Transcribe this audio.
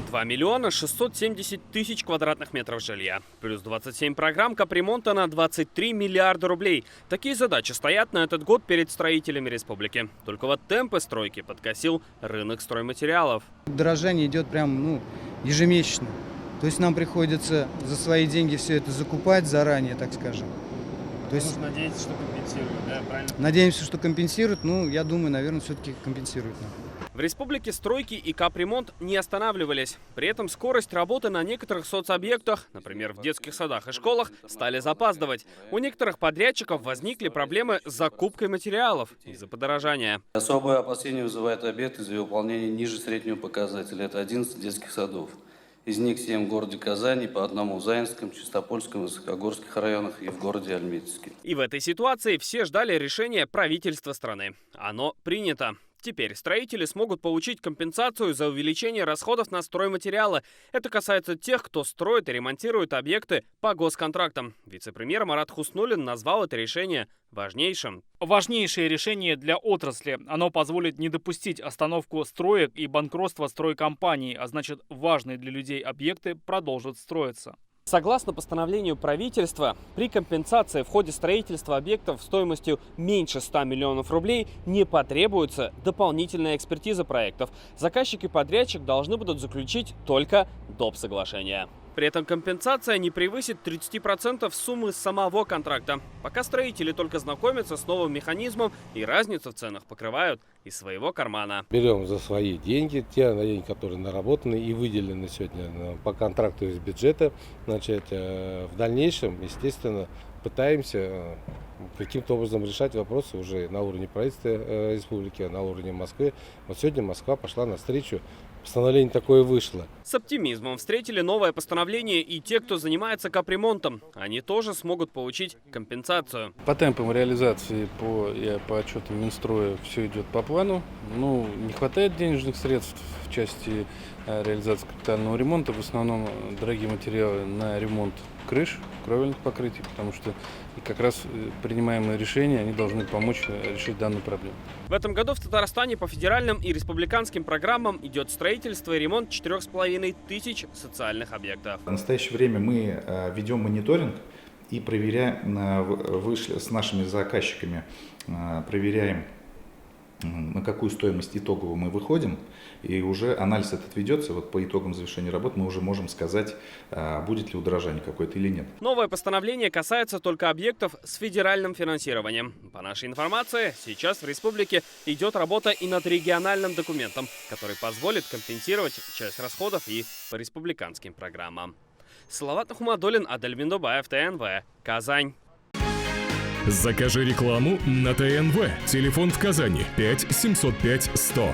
2 миллиона 670 тысяч квадратных метров жилья. Плюс 27 программ капремонта на 23 миллиарда рублей. Такие задачи стоят на этот год перед строителями республики. Только вот темпы стройки подкосил рынок стройматериалов. Дорожание идет прям ежемесячно. То есть нам приходится за свои деньги все это закупать заранее, так скажем. То есть надеяться, что компенсируют, да, правильно? Надеемся, что компенсируют. Я думаю, наверное, все-таки компенсируют нам. В республике стройки и капремонт не останавливались. При этом скорость работы на некоторых соцобъектах, например, в детских садах и школах, стали запаздывать. У некоторых подрядчиков возникли проблемы с закупкой материалов из-за подорожания. Особое опасение вызывает объект из-за выполнения ниже среднего показателя. Это 11 детских садов. Из них 7 в городе Казани, по одному в Заинском, Чистопольском, Высокогорских районах и в городе Альметьевске. И в этой ситуации все ждали решения правительства страны. Оно принято. Теперь строители смогут получить компенсацию за увеличение расходов на стройматериалы. Это касается тех, кто строит и ремонтирует объекты по госконтрактам. Вице-премьер Марат Хуснуллин назвал это решение важнейшим. Важнейшее решение для отрасли. Оно позволит не допустить остановку строек и банкротства стройкомпаний, а значит, важные для людей объекты продолжат строиться. Согласно постановлению правительства, при компенсации в ходе строительства объектов стоимостью меньше 100 миллионов рублей не потребуется дополнительная экспертиза проектов. Заказчик и подрядчик должны будут заключить только доп. Соглашение. При этом компенсация не превысит 30% суммы самого контракта. Пока строители только знакомятся с новым механизмом и разницу в ценах покрывают из своего кармана. Берем за свои деньги, те деньги, которые наработаны и выделены сегодня по контракту из бюджета. В дальнейшем, естественно, пытаемся каким-то образом решать вопросы уже на уровне правительства республики, на уровне Москвы. Вот сегодня Москва пошла навстречу. Постановление такое вышло. С оптимизмом встретили новое постановление и те, кто занимается капремонтом. Они тоже смогут получить компенсацию. По темпам реализации, по отчетам Минстроя, все идет по плану. Не хватает денежных средств в части реализации капитального ремонта. В основном дорогие материалы на ремонт крыш, кровельных покрытий, потому что как раз принимаемые решения, они должны помочь решить данную проблему. В этом году в Татарстане по федеральным и республиканским программам идет строительство и ремонт 4500 социальных объектов. В настоящее время мы ведем мониторинг и проверяем, с нашими заказчиками, проверяем, на какую стоимость итоговую мы выходим, и уже анализ этот ведется. Вот по итогам завершения работ мы уже можем сказать, будет ли удорожание какое-то или нет. Новое постановление касается только объектов с федеральным финансированием. По нашей информации, сейчас в республике идет работа и над региональным документом, который позволит компенсировать часть расходов и по республиканским программам. Салават Ахмадуллин, Адель Миндубаев, ТНВ, Казань. Закажи рекламу на ТНВ. Телефон в Казани 5 705 100.